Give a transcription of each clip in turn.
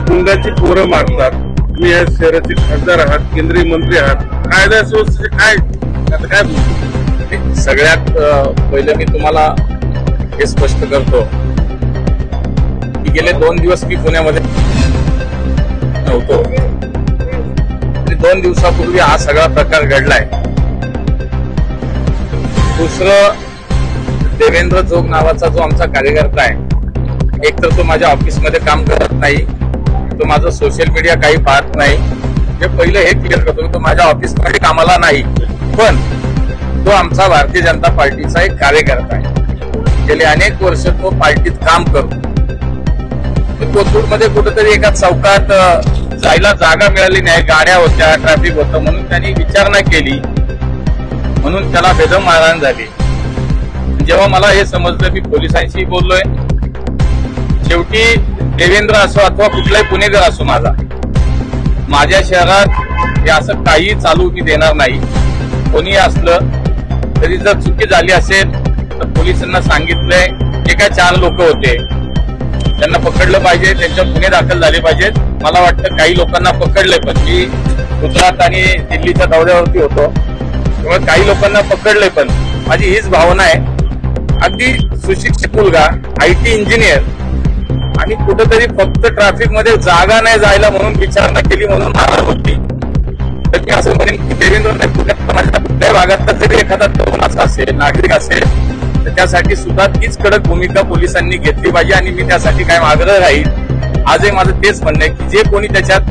गुंडाची पोरं मारतात. तुम्ही या शहराचे खासदार आहात, केंद्रीय मंत्री आहात, कायदा सुव्यवस्थेचे काय आता काय बोलतो? सगळ्यात पहिले मी तुम्हाला हे स्पष्ट करतो की गेले 2 दिवस मी पुण्यामध्ये नव्हतो. 2 दिवसापूर्वी हा सगळा प्रकार घडलाय. दुसरं, देवेंद्र जोग नावाचा जो आमचा कार्यकर्ता आहे, एकतर तो माझ्या ऑफिसमध्ये काम करत नाही, तो माझं सोशल मीडिया काही पाहत नाही. हे पहिलं हे क्लिअर करतो, तो माझ्या ऑफिसमध्ये कामाला नाही, पण तो आमचा भारतीय जनता पार्टीचा एक कार्यकर्ता आहे. गेले अनेक वर्ष तो पार्टीत काम करतो. कोथरूडमध्ये कुठेतरी एका चौकात जायला जागा मिळाली नाही, गाड्या होत्या, ट्रॅफिक होतं, म्हणून त्यांनी विचारणा केली, म्हणून त्याला बेदम मारहाण झाली. जेव्हा मला हे समजलं, मी पोलिसांशी बोललोय. शेवटी देवेंद्र असो अथवा कुठलाही पुणेकर असो, माझ्या शहरात हे असं काही चालू मी देणार नाही. कोणी असलं तरी जर चुकी झाली असेल तर पोलिसांना सांगितलंय. जे काय 4 लोक होते त्यांना पकडलं पाहिजे, त्यांच्यावर गुन्हे दाखल झाले पाहिजेत. मला वाटतं काही लोकांना पकडलंय, पण मी गुजरात आणि दिल्लीच्या दौऱ्यावरती होतो, त्यामुळे काही लोकांना पकडलंय. पण माझी हीच भावना आहे, अगदी सुशिक्षित मुलगा, IT इंजिनियर, आणि कुठेतरी फक्त ट्रॅफिक मध्ये जागा नाही जायला म्हणून विचारणा केली म्हणून मारहाण होती. तर मी असं म्हणेन की देवेंद्र माझ्या कुठल्याही भागातला जरी एखादा तरुण असेल, नागरिक असेल, तर त्यासाठी सुद्धा तीच कडक भूमिका पोलिसांनी घेतली पाहिजे. आणि मी त्यासाठी काय आग्रह राहील. आजही माझं तेच म्हणणं आहे की जे कोणी त्याच्यात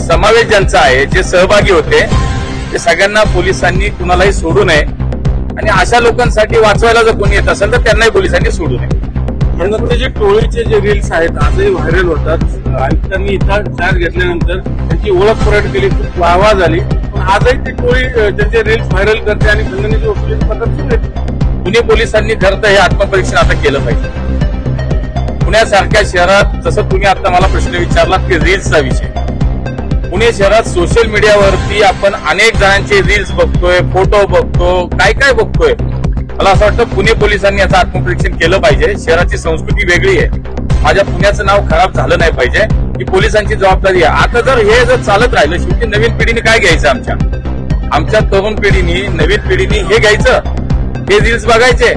समावेश ज्यांचा आहे, जे सहभागी होते, ते सगळ्यांना पोलिसांनी कुणालाही सोडू नये. आणि अशा लोकांसाठी वाचवायला जर कोणी येत असेल तर त्यांनाही पोलिसांनी सोडू नये. त्यानंतर जे टोळीचे जे रील्स आहेत आजही व्हायरल होतात. आयुक्तांनी इथं चार्ज घेतल्यानंतर त्यांची ओळख परत केली, खूप वाहवा झाली, पण आजही ती टोळी त्यांचे रील्स व्हायरल करते आणि खंडणीची वसुलीची पद्धत सुरू आहे. पुणे पोलिसांनी खरं तर हे आत्मपरीक्षण आता केलं पाहिजे. पुण्यासारख्या शहरात, जसं तुम्ही आता मला प्रश्न विचारलात की रील्सचा विषय, पुणे शहरात सोशल मीडियावरती आपण अनेक जणांचे रील्स बघतोय, फोटो बघतो, काय काय बघतोय. मला असं वाटतं पुणे पोलिसांनी याचं आत्मपरीक्षण केलं पाहिजे. शहराची संस्कृती वेगळी आहे, माझ्या पुण्याचं नाव खराब झालं नाही पाहिजे, ही पोलिसांची जबाबदारी आहे. आता जर हे जर चालत राहिलं, शेवटी नवीन पिढीने काय घ्यायचं? आमच्या तरुण पिढीने, नवीन पिढीने हे घ्यायचं, हे रील्स बघायचे,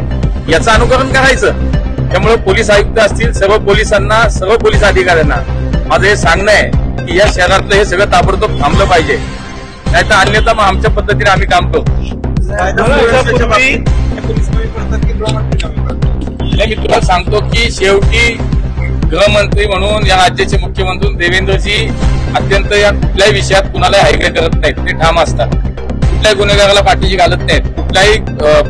याचं अनुकरण करायचं. त्यामुळे पोलीस आयुक्त असतील, सर्व पोलिसांना, सर्व पोलीस अधिकाऱ्यांना माझं हे सांगणं आहे की या शहरातलं हे सगळं ताबडतोब थांबलं पाहिजे, नाही तर अन्यथा मग आमच्या पद्धतीने आम्ही काम करतो. मी तुला सांगतो की शेवटी गृहमंत्री म्हणून, या राज्याचे मुख्यमंत्री देवेंद्रजी अत्यंत या कुठल्याही विषयात कुणालाही हायगे करत नाहीत. ते ठाम असतात, कुठल्याही गुन्हेगाराला पाठीशी घालत नाहीत. कुठल्याही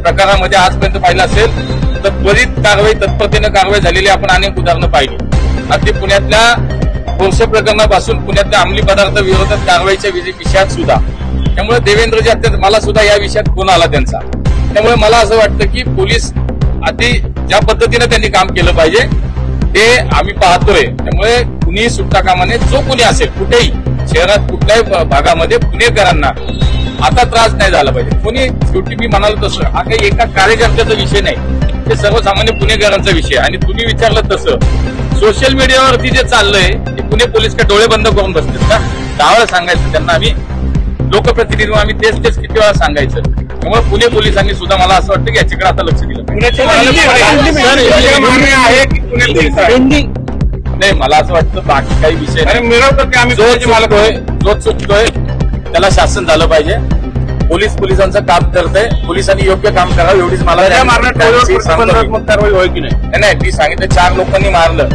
प्रकारामध्ये आजपर्यंत पाहिलं असेल तर त्वरित कारवाई, तत्परतेनं कारवाई झालेली आपण अनेक उदाहरणं पाहिली. अगदी पुण्यातल्या पोरसे प्रकरणापासून पुण्यातल्या अंमली पदार्थ विरोधात कारवाईच्या विषयात सुद्धा. त्यामुळे देवेंद्रजी अत्यंत, मला सुद्धा या विषयात गुण आला त्यांचा. त्यामुळे मला असं वाटतं की पोलीस आधी ज्या पद्धतीने त्यांनी काम केलं पाहिजे ते आम्ही पाहतोय. त्यामुळे कुणीही सुट्टा कामाने, जो कुणी असेल, कुठेही शहरात कुठल्याही भागामध्ये पुणेकरांना आता त्रास नाही झाला पाहिजे. कुणी, शेवटी मी म्हणालो तसं, हा काही एका कार्यकर्त्याचा विषय नाही, ते सर्वसामान्य पुणेकरांचा विषय. आणि तुम्ही विचारलं तसं सोशल मीडियावरती जे चाललंय ते पुणे पोलीस काय डोळे बंद करून बसतात का? 10 वेळा सांगायचं त्यांना, आम्ही लोकप्रतिनिधी, आम्ही तेच किती वेळा सांगायचं. त्यामुळे पुणे पोलिसांनी सुद्धा, मला असं वाटतं की याच्याकडे आता लक्ष दिलं नाही. मला असं वाटतं बाकी काही विषय नाही. मिळवतात की आम्ही जो चुकतोय त्याला शासन झालं पाहिजे. पोलिसांचं काम करतंय, पोलिसांनी योग्य काम करावं एवढीच मला कारवाई होय की नाही. ती सांगितलं 4 लोकांनी मारलं,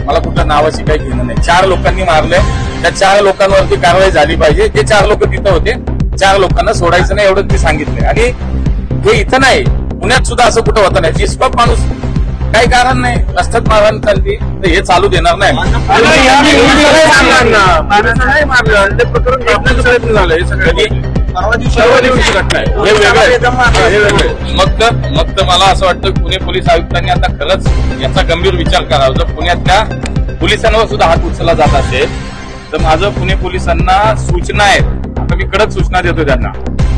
मला कुठल्या नावाशी काही घेणं नाही. 4 लोकांनी मारलंय, त्या 4 लोकांवरती कारवाई झाली पाहिजे. जे 4 लोक तिथं होते, 4 लोकांना सोडायचं नाही एवढंच मी सांगितलंय. आणि हे इथं नाही, पुण्यात सुद्धा असं कुठं होतं नाही. जिस्कॉप माणूस, काही कारण नाही, रस्त्यात मारहाण चालती तर हे चालू देणार नाही. मग तर मला असं वाटतं पुणे पोलीस आयुक्तांनी आता खरंच याचा गंभीर विचार करावा. जर पुण्यातल्या पोलिसांवर सुद्धा हात उचलला जात असेल तर माझं पुणे पोलिसांना सूचना आहेत, आता मी कडक सूचना देतो त्यांना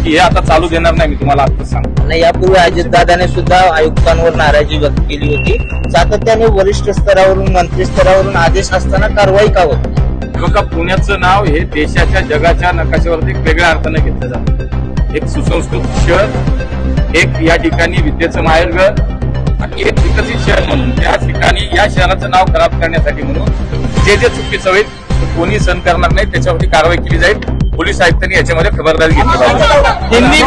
की हे आता चालू देणार नाही, मी तुम्हाला आता सांगतो. आणि यापूर्वी अजितदादाने सुद्धा आयुक्तांवर नाराजी व्यक्त केली होती. सातत्याने वरिष्ठ स्तरावरून मंत्री स्तरावरून आदेश असताना कारवाई का होत नाही? बघा, पुण्याचं नाव हे देशाच्या जगाच्या नकाशावरती एक वेगळ्या अर्थाने घेतलं जातं. एक सुसंस्कृत शहर, एक या ठिकाणी विद्येचं माहेरघर आणि एक विकसित शहर म्हणून त्या ठिकाणी या शहराचं नाव खराब करण्यासाठी म्हणून जे चुकीचं होईल ते कोणी सहन करणार नाही, त्याच्यावरती कारवाई केली जाईल. पोलीस आयुक्तांनी याच्यामध्ये खबरदारी घेतली पाहिजे. हिंदी